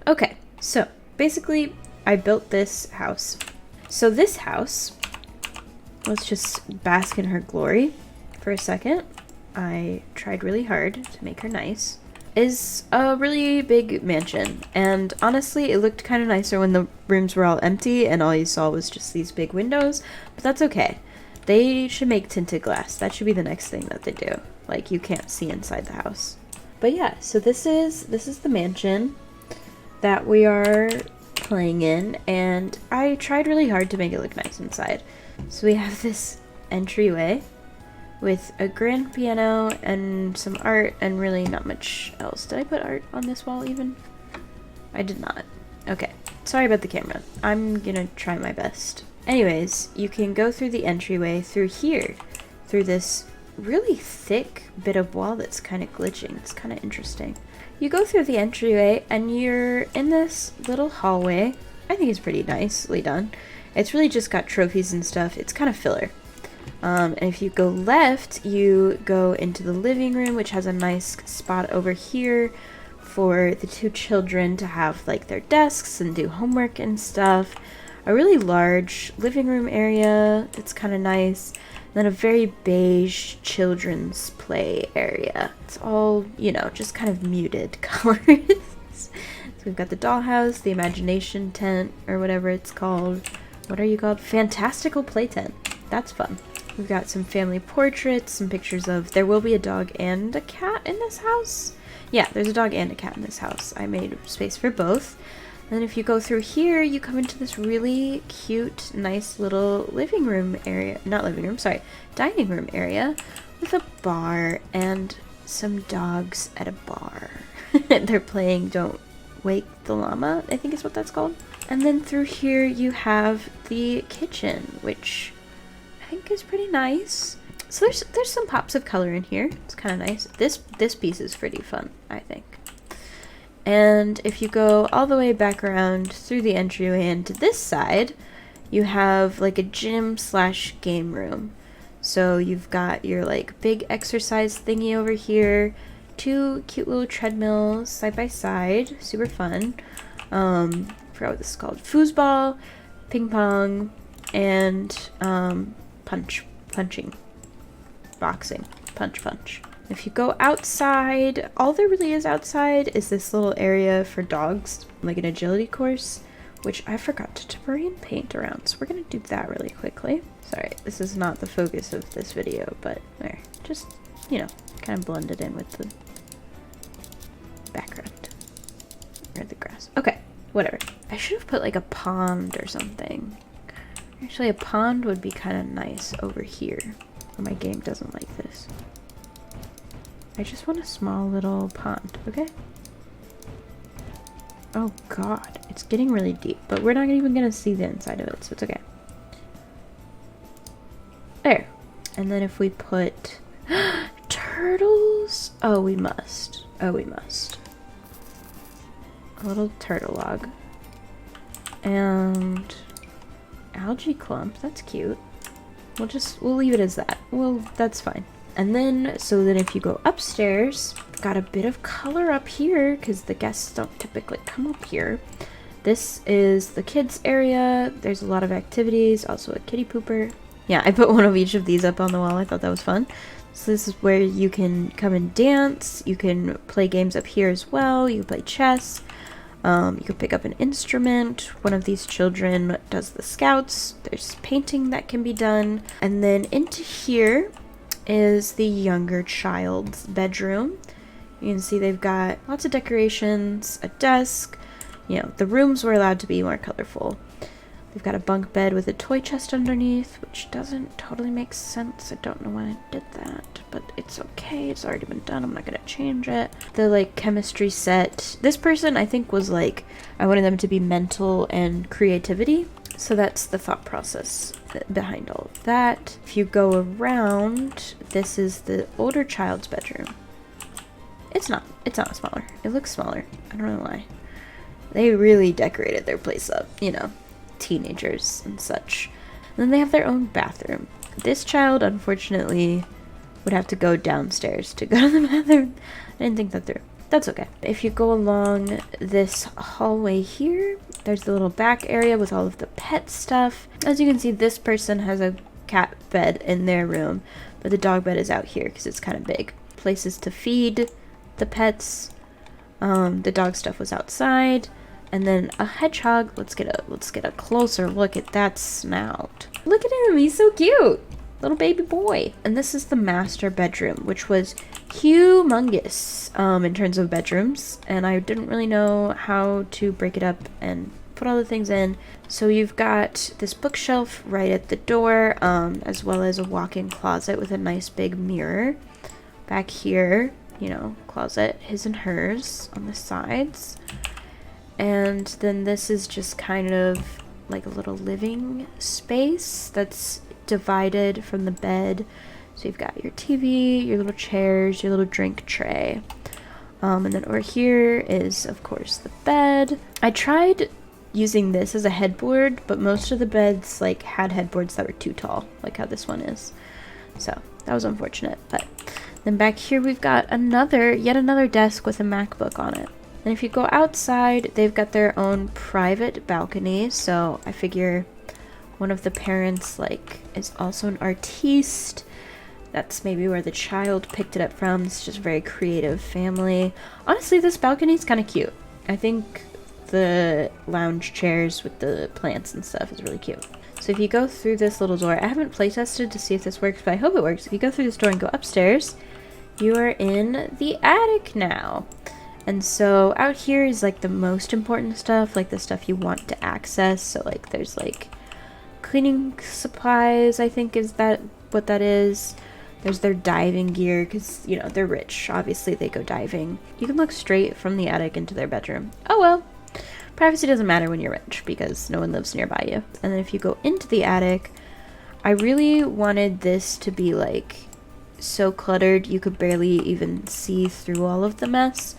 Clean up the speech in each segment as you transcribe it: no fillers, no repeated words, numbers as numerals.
Okay, so basically I built this house. So this house, let's just bask in her glory for a second. I tried really hard to make her nice. Is a really big mansion, and honestly it looked kind of nicer when the rooms were all empty and all you saw was just these big windows, but that's okay. They should make tinted glass. That should be the next thing that they do. Like, you can't see inside the house. But yeah, so this is the mansion that we are playing in, and I tried really hard to make it look nice inside. So we have this entryway with a grand piano and some art and really not much else. Did I put art on this wall even? I did not. Okay, sorry about the camera. I'm gonna try my best. Anyways, you can go through the entryway through here, through this really thick bit of wall that's kind of glitching. It's kind of interesting. You go through the entryway and you're in this little hallway. I think it's pretty nicely done. It's really just got trophies and stuff. It's kind of filler. And if you go left, you go into the living room, which has a nice spot over here for the two children to have like their desks and do homework and stuff. A really large living room area that's kind of nice. And then a very beige children's play area. It's all, you know, just kind of muted colors. So we've got the dollhouse, the imagination tent, or whatever it's called. What are you called? Fantastical play tent. That's fun. We've got some family portraits, some pictures of... There will be a dog and a cat in this house. Yeah, there's a dog and a cat in this house. I made space for both. And then if you go through here, you come into this really cute, nice little living room area. Not living room, sorry. Dining room area with a bar and some dogs at a bar. They're playing Don't Wake the Llama, I think is what that's called. And then through here you have the kitchen, which I think is pretty nice. So there's some pops of color in here. It's kind of nice. This piece is pretty fun, I think. And if you go all the way back around through the entryway into this side, you have like a gym slash game room. So you've got your like big exercise thingy over here, two cute little treadmills side by side, super fun. Forgot what this is called. Foosball, ping pong, and punching, boxing, punch. If you go outside, all there really is outside is this little area for dogs, like an agility course, which I forgot to spray and paint around, so we're gonna do that really quickly. Sorry, this is not the focus of this video, but there, just, you know, kind of blend it in with the background or the grass. Okay, whatever. I should have put like a pond or something. Actually, a pond would be kind of nice over here. My game doesn't like this. I just want a small little pond, okay? Oh god, it's getting really deep, but we're not even gonna see the inside of it, so it's okay. There. And then if we put turtles, oh we must. A little turtle log. And algae clump, that's cute. We'll leave it as that. Well, that's fine. And then, so then if you go upstairs, got a bit of color up here because the guests don't typically come up here. This is the kids area. There's a lot of activities, also a kitty pooper. Yeah, I put one of each of these up on the wall. I thought that was fun. So this is where you can come and dance. You can play games up here as well. You can play chess. You can pick up an instrument. One of these children does the scouts. There's painting that can be done. And then into here is the younger child's bedroom. You can see they've got lots of decorations, a desk. You know, the rooms were allowed to be more colorful. They've got a bunk bed with a toy chest underneath, which doesn't totally make sense. I don't know why I did that, but it's okay. It's already been done. I'm not gonna change it. The like chemistry set. This person I think was like, I wanted them to be mental and creativity. So that's the thought process behind all of that. If you go around, this is the older child's bedroom. It's not smaller. It looks smaller. I don't know why. They really decorated their place up, you know, teenagers and such. And then they have their own bathroom. This child, unfortunately, would have to go downstairs to go to the bathroom. I didn't think that through. that's okay. If you go along this hallway here, there's the little back area with all of the pet stuff. As you can see, this person has a cat bed in their room, but the dog bed is out here because it's kind of big. Places to feed the pets. The dog stuff was outside. And then a hedgehog. Let's get a closer look at that snout. Look at him, he's so cute. Little baby boy. And this is the master bedroom, which was humongous in terms of bedrooms. And I didn't really know how to break it up and put all the things in. So you've got this bookshelf right at the door, as well as a walk-in closet with a nice big mirror. Back here, you know, closet, his and hers on the sides. And then this is just kind of like a little living space that's divided from the bed. So you've got your TV, your little chairs, your little drink tray. And then over here is, of course, the bed. I tried using this as a headboard, but most of the beds like had headboards that were too tall, like how this one is. So that was unfortunate. But then back here we've got yet another desk with a MacBook on it. And if you go outside, they've got their own private balcony. So I figure one of the parents like is also an artiste. That's maybe where the child picked it up from. It's just a very creative family. Honestly, this balcony is kind of cute. I think the lounge chairs with the plants and stuff is really cute. So if you go through this little door, I haven't play tested to see if this works, but I hope it works. If you go through this door and go upstairs, you are in the attic now. And so out here is like the most important stuff, like the stuff you want to access. So like there's like cleaning supplies, I think is that what that is. There's their diving gear because, you know, they're rich. Obviously they go diving. You can look straight from the attic into their bedroom. Oh well, privacy doesn't matter when you're rich because no one lives nearby you. And then if you go into the attic, I really wanted this to be like so cluttered you could barely even see through all of the mess.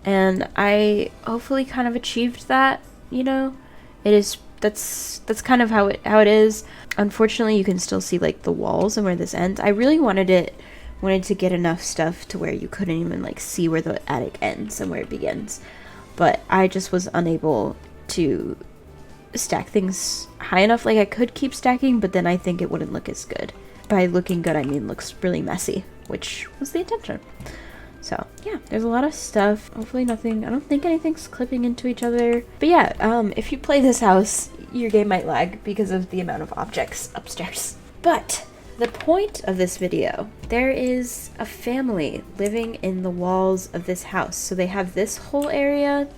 And I hopefully kind of achieved that, you know. That's kind of how it is. Unfortunately, you can still see like the walls and where this ends. I really wanted to get enough stuff to where you couldn't even like see where the attic ends and where it begins. But I just was unable to stack things high enough. Like I could keep stacking, but then I think it wouldn't look as good. By looking good, I mean looks really messy, which was the intention. So yeah, there's a lot of stuff. Hopefully nothing, I don't think anything's clipping into each other. But yeah, if you play this house, your game might lag because of the amount of objects upstairs. But the point of this video, there is a family living in the walls of this house. So they have this whole area.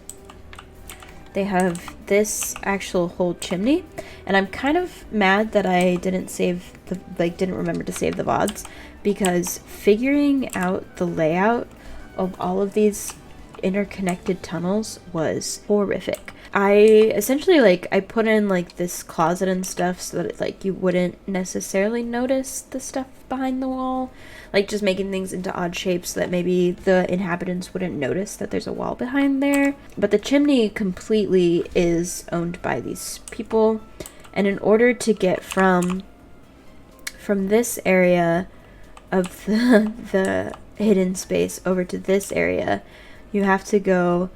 They have this actual whole chimney. And I'm kind of mad that I didn't remember to save the VODs, because figuring out the layout of all of these interconnected tunnels was horrific. I essentially I put in like this closet and stuff so that you wouldn't necessarily notice the stuff behind the wall, like just making things into odd shapes so that maybe the inhabitants wouldn't notice that there's a wall behind there. But the chimney completely is owned by these people, and in order to get from this area of the hidden space over to this area, you have to go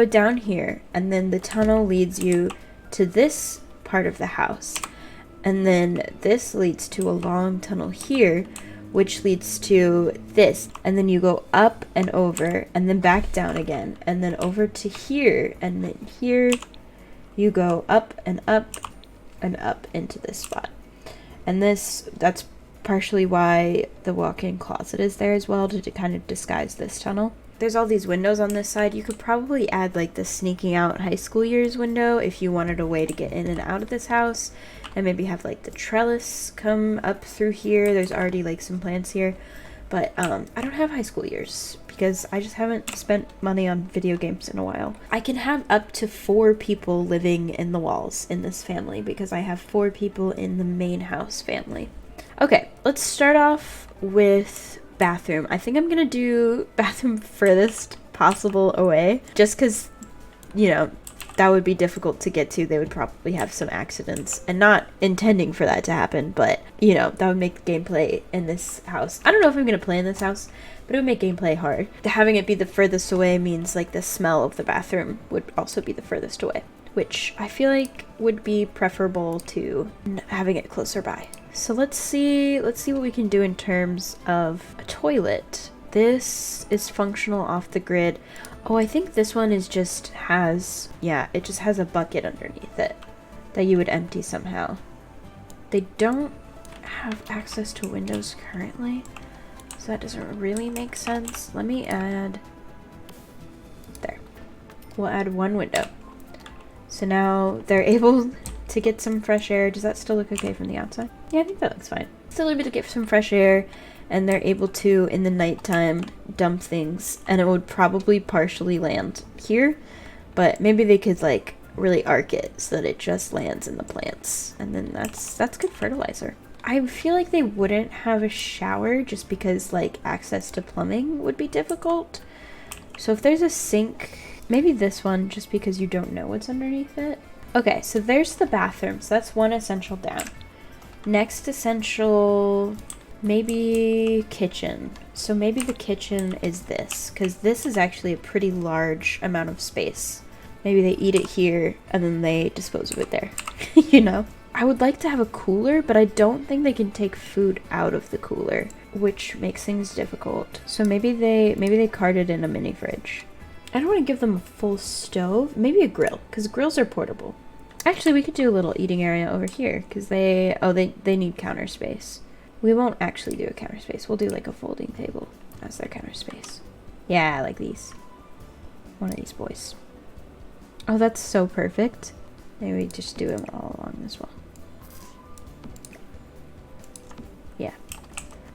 down here, and then the tunnel leads you to this part of the house, and then this leads to a long tunnel here, which leads to this, and then you go up and over and then back down again, and then over to here, and then here you go up and up and up into this spot. And that's partially why the walk-in closet is there as well, to kind of disguise this tunnel. There's all these windows on this side. You could probably add like the sneaking out high school years window if you wanted a way to get in and out of this house, and maybe have like the trellis come up through here. There's already like some plants here, but I don't have high school years because I just haven't spent money on video games in a while. I can have up to 4 people living in the walls in this family because I have 4 people in the main house family. Okay, let's start off with bathroom. I think I'm gonna do bathroom furthest possible away, just because, you know, that would be difficult to get to. They would probably have some accidents, and not intending for that to happen, but you know, that would make the gameplay in this house. I don't know if I'm gonna play in this house, but it would make gameplay hard. Having it be the furthest away means like the smell of the bathroom would also be the furthest away, which I feel like would be preferable to having it closer by. So let's see what we can do in terms of a toilet. This is functional off the grid. Oh, I think this one is just has, yeah, it just has a bucket underneath it that you would empty somehow. They don't have access to windows currently, so that doesn't really make sense. Let me add, there. We'll add one window. So now they're able to get some fresh air. Does that still look okay from the outside? Yeah, I think that looks fine. Still able to get some fresh air, and they're able to, in the nighttime, dump things, and it would probably partially land here, but maybe they could like really arc it so that it just lands in the plants, and then that's good fertilizer. I feel like they wouldn't have a shower just because like access to plumbing would be difficult. So if there's a sink, maybe this one, just because you don't know what's underneath it. Okay, so there's the bathroom, so that's one essential down. Next essential, maybe kitchen. So maybe the kitchen is this, because this is actually a pretty large amount of space. Maybe they eat it here and then they dispose of it there. You know? I would like to have a cooler, but I don't think they can take food out of the cooler, which makes things difficult. So maybe they carted in a mini fridge. I don't want to give them a full stove. Maybe a grill, because grills are portable. Actually, we could do a little eating area over here, because they need counter space. We won't actually do a counter space. We'll do like a folding table as their counter space. Yeah, like these. One of these boys. Oh, that's so perfect. Maybe we just do them all along as well. Yeah.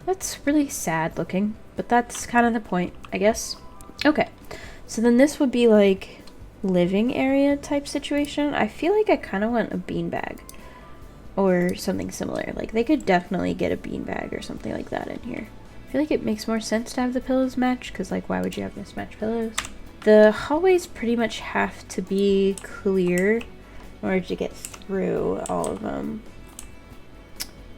That's really sad looking, but that's kind of the point, I guess. Okay. So then this would be like living area type situation. I feel like I kind of want a beanbag. Or something similar. Like, they could definitely get a beanbag or something like that in here. I feel like it makes more sense to have the pillows match, because, like, why would you have mismatched pillows? The hallways pretty much have to be clear in order to get through all of them.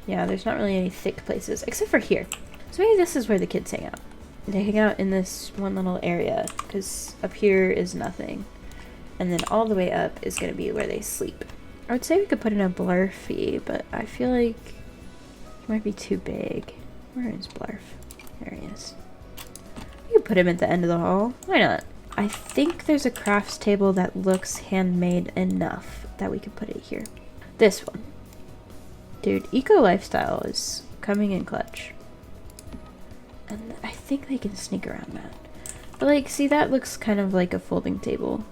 Yeah, there's not really any thick places, except for here. So maybe this is where the kids hang out. They hang out in this one little area, because up here is nothing. And then all the way up is going to be where they sleep. I would say we could put in a Blarfy, but I feel like it might be too big. Where is Blarf? There he is. We could put him at the end of the hall. Why not? I think there's a crafts table that looks handmade enough that we could put it here. This one. Dude, eco lifestyle is coming in clutch. And I think they can sneak around that. But like, see, that looks kind of like a folding table.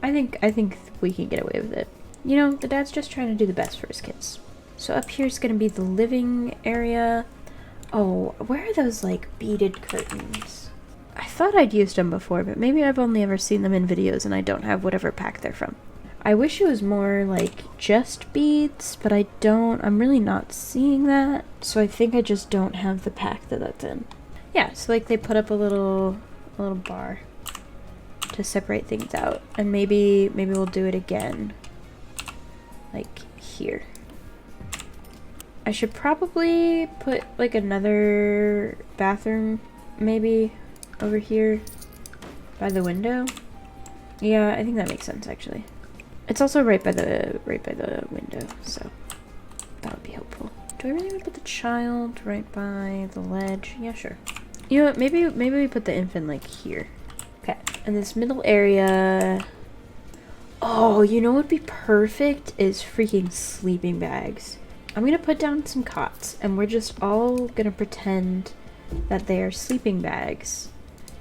I think we can get away with it. You know, the dad's just trying to do the best for his kids. So up here's gonna be the living area. Oh, where are those like beaded curtains? I thought I'd used them before, but maybe I've only ever seen them in videos and I don't have whatever pack they're from. I wish it was more like just beads, but I'm really not seeing that. So I think I just don't have the pack that that's in. Yeah, so like they put up a little bar to separate things out. And maybe we'll do it again. Like here. I should probably put like another bathroom maybe over here by the window. Yeah, I think that makes sense actually. It's also right by the window, so that would be helpful. Do I really want to put the child right by the ledge? Yeah, sure. You know what, maybe we put the infant like here. Okay, and this middle area. Oh, you know what would be perfect is freaking sleeping bags. I'm gonna put down some cots and we're just all gonna pretend that they are sleeping bags.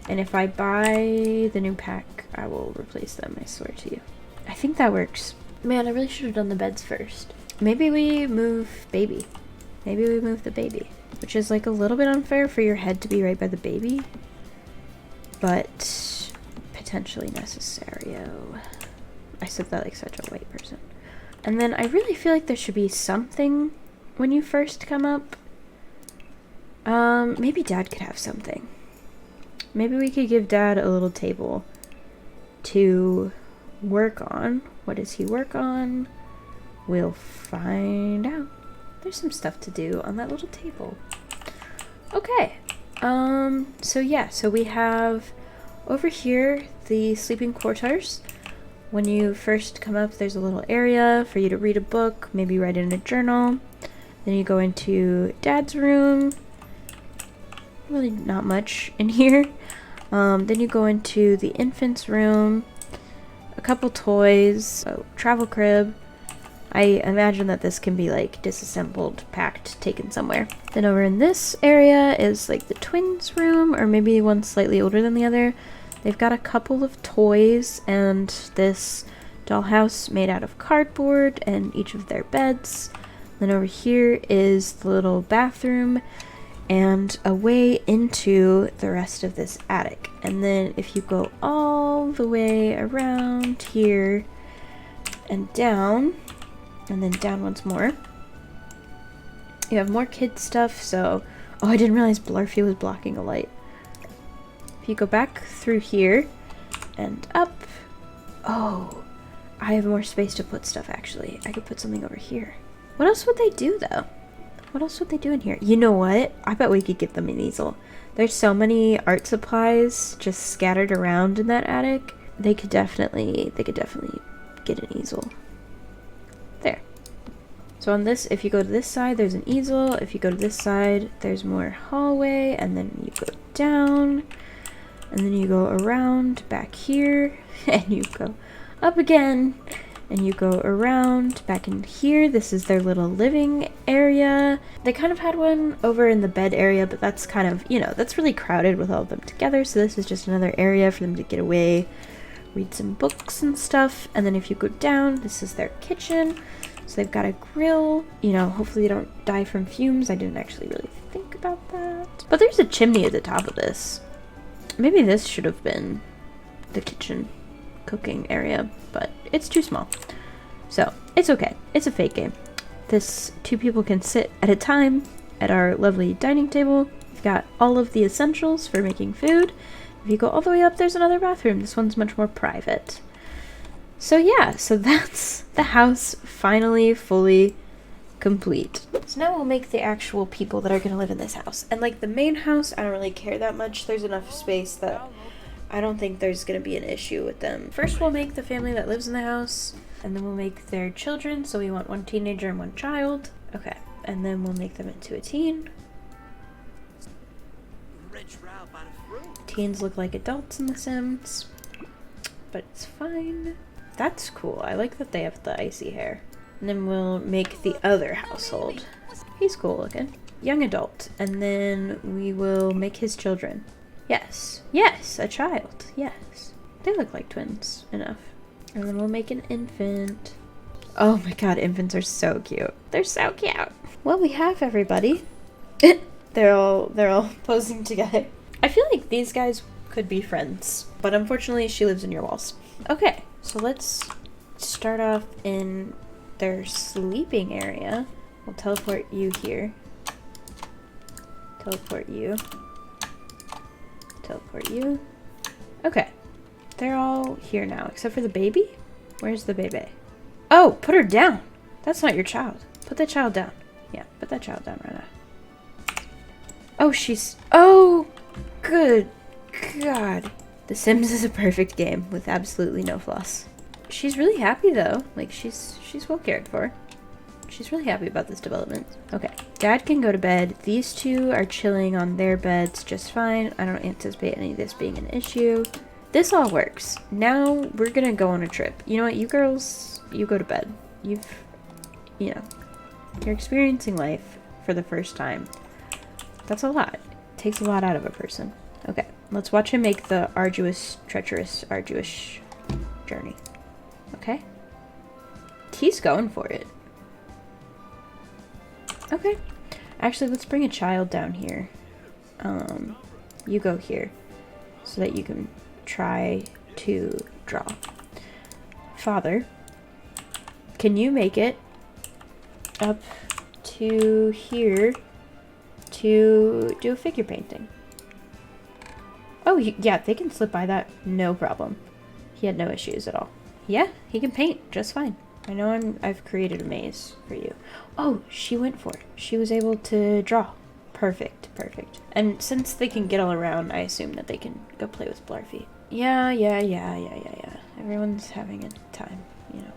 And if I buy the new pack, I will replace them, I swear to you. I think that works. Man, I really should have done the beds first. Maybe we move baby. Maybe we move the baby. Which is like a little bit unfair for your head to be right by the baby. But potentially necessary. I said that like such a white person. And then I really feel like there should be something when you first come up. Maybe Dad could have something. Maybe we could give Dad a little table to work on? What does he work on? We'll find out. There's some stuff to do on that little table. Okay. So yeah, so we have over here the sleeping quarters. When you first come up, there's a little area for you to read a book, maybe write in a journal. Then you go into Dad's room. Really not much in here. Then you go into the infant's room, a couple toys, a travel crib. I imagine that this can be like disassembled, packed, taken somewhere. Then over in this area is like the twins' room, or maybe one slightly older than the other. They've got a couple of toys and this dollhouse made out of cardboard and each of their beds. Then over here is the little bathroom and a way into the rest of this attic. And then if you go all the way around here and down, and then down once more, you have more kid stuff. So, oh, I didn't realize Blarfy was blocking a light. If you go back through here and up, oh, I have more space to put stuff actually. I could put something over here. What else would they do though? What else would they do in here? You know what? I bet we could get them an easel. There's so many art supplies just scattered around in that attic. They could definitely get an easel. There. So on this, if you go to this side, there's an easel. If you go to this side, there's more hallway, and then you go down, and then you go around back here, and you go up again, and you go around back in here. This is their little living area. They kind of had one over in the bed area, but that's kind of, you know, that's really crowded with all of them together. So this is just another area for them to get away, read some books and stuff. And then if you go down, this is their kitchen. So they've got a grill. You know, hopefully they don't die from fumes. I didn't actually really think about that. But there's a chimney at the top of this. Maybe this should have been the kitchen cooking area, but it's too small. So it's okay. It's a fake game. This 2 people can sit at a time at our lovely dining table. We've got all of the essentials for making food. If you go all the way up, there's another bathroom. This one's much more private. So yeah, so that's the house finally fully complete. So now we'll make the actual people that are going to live in this house. And like the main house, I don't really care that much. There's enough space that I don't think there's going to be an issue with them. First we'll make the family that lives in the house, and then we'll make their children. So we want 1 teenager and 1 child. Okay, and then we'll make them into a teen. Teens look like adults in The Sims, but it's fine. That's cool. I like that they have the icy hair. And then we'll make the other household. He's cool looking. Young adult. And then we will make his children. Yes. Yes, a child. Yes. They look like twins enough. And then we'll make an infant. Oh my god, infants are so cute. They're so cute. Well, we have everybody. They're all posing together. I feel like these guys could be friends, but unfortunately she lives in your walls. Okay, so let's start off in their sleeping area. We'll teleport you here. Teleport you. Teleport you. Okay, they're all here now, except for the baby. Where's the baby? Oh, put her down. That's not your child. Put that child down. Yeah, put that child down right now. Oh, she's... Oh, good God. The Sims is a perfect game with absolutely no flaws. She's really happy though. Like she's well cared for. She's really happy about this development. Okay, Dad can go to bed. These 2 are chilling on their beds just fine. I don't anticipate any of this being an issue. This all works. Now we're gonna go on a trip. You know what, you girls, you go to bed. You know, you're experiencing life for the first time. That's a lot. It takes a lot out of a person. Okay, let's watch him make the arduous, treacherous, arduous journey. Okay? He's going for it. Okay. Actually, let's bring a child down here. You go here so that you can try to draw. Father, can you make it up to here to do a figure painting? Oh, yeah, they can slip by that. No problem. He had no issues at all. Yeah, he can paint just fine. I know I've created a maze for you. Oh, she went for it. She was able to draw. Perfect, perfect. And since they can get all around, I assume that they can go play with Blarfy. Yeah. Everyone's having a time, you know.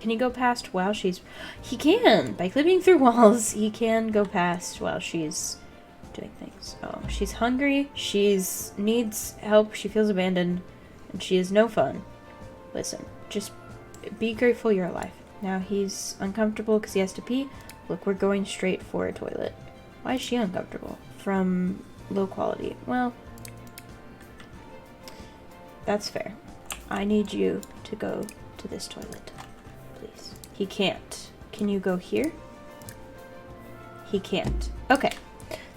Can he go past while she's... He can! By clipping through walls, he can go past while she's doing things. Oh, she's hungry. She's needs help. She feels abandoned. And she is no fun. Listen, just be grateful you're alive. Now he's uncomfortable because he has to pee. Look, we're going straight for a toilet. Why is she uncomfortable? From low quality. Well, that's fair. I need you to go to this toilet, please. He can't. Can you go here? He can't. Okay.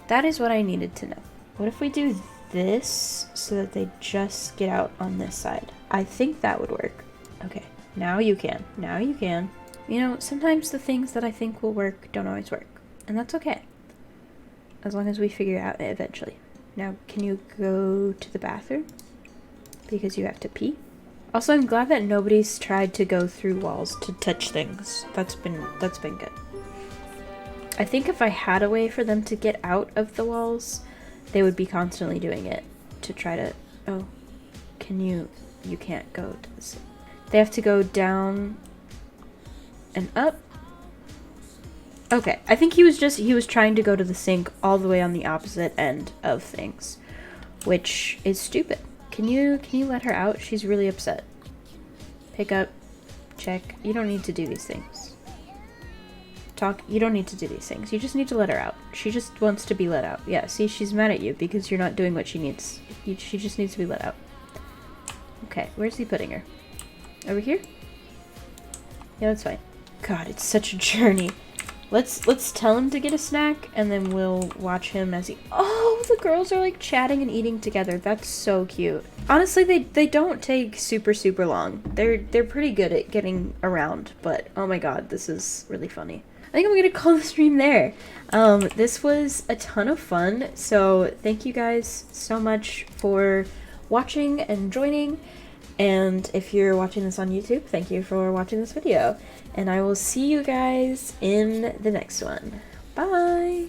That is what I needed to know. What if we do this so that they just get out on this side? I think that would work. Okay. Now you can. Now you can. You know, sometimes the things that I think will work don't always work. And that's okay. As long as we figure it out eventually. Now, can you go to the bathroom? Because you have to pee. Also, I'm glad that nobody's tried to go through walls to touch things. That's been good. I think if I had a way for them to get out of the walls, they would be constantly doing it to try to... Oh, can you... You can't go to this. They have to go down and up. Okay, I think he was trying to go to the sink all the way on the opposite end of things, which is stupid. Can you let her out? She's really upset. Pick up, check. You don't need to do these things. Talk. You don't need to do these things. You just need to let her out. She just wants to be let out. Yeah, see, she's mad at you because you're not doing what she needs. She just needs to be let out. Okay, where's he putting her? Over here? Yeah, that's fine. God, it's such a journey. Let's tell him to get a snack, and then we'll watch him as he... Oh, the girls are, like, chatting and eating together. That's so cute. Honestly, they don't take super long. They're pretty good at getting around, but oh my god, this is really funny. I think I'm gonna call the stream there. This was a ton of fun, so thank you guys so much for watching and joining. And if you're watching this on YouTube, thank you for watching this video. And I will see you guys in the next one. Bye!